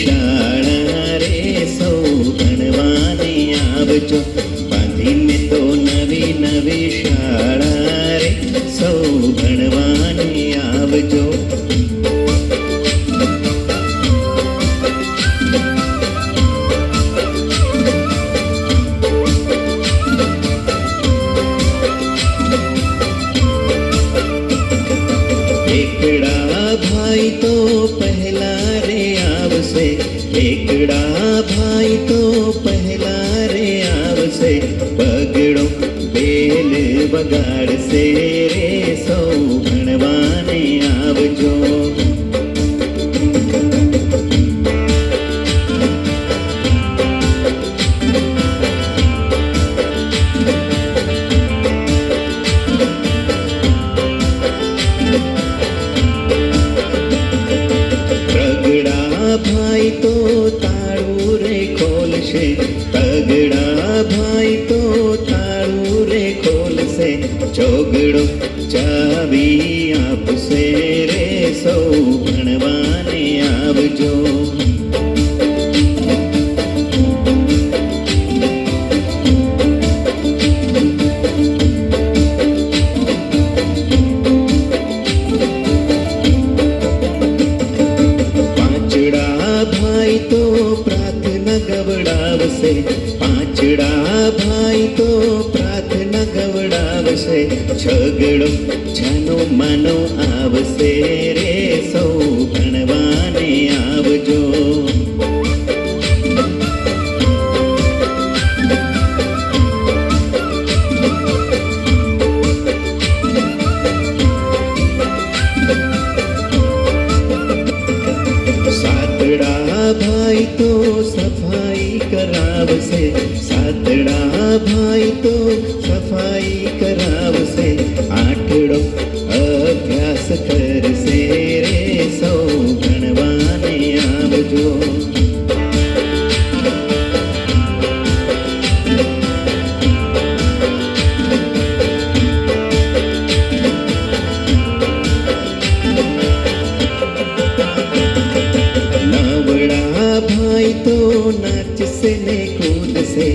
શાળા રે સૌ ભણવાને આવજો. બાંધીને તો નવી નવી શાળા રે સૌ ભણવાને આવજો. એકડા ભાઈ તો પહેલા રે આવશે, એકડા ભાઈ તો પહેલા રે આવશે. પગડો બેલ વગાડશે રે સૌ ભણવાને આવજો. ભાઈ તો તાળું રે ખોલશે, તગડા ભાઈ તો તાળું રે ખોલશે. ચોગડો ચાવી આપશે રે સૌ ભણવાને આવજો. ભાઈ તો પ્રાર્થના ગવડાવશે, પાંચડા ભાઈ તો પ્રાર્થના ગવડાવશે. છગડો છાનો માનો આવશે રે સૌ ભણવાને આવજો. સાતડા ભાઈ તો સફાઈ કરાવશે, સાતડા ભાઈ તો સફાઈ કરાવશે. આઠડો અભ્યાસ કરશે રે સૌ ભણવાને આવજો. ભાઈ તો નાચશે ને કૂદશે,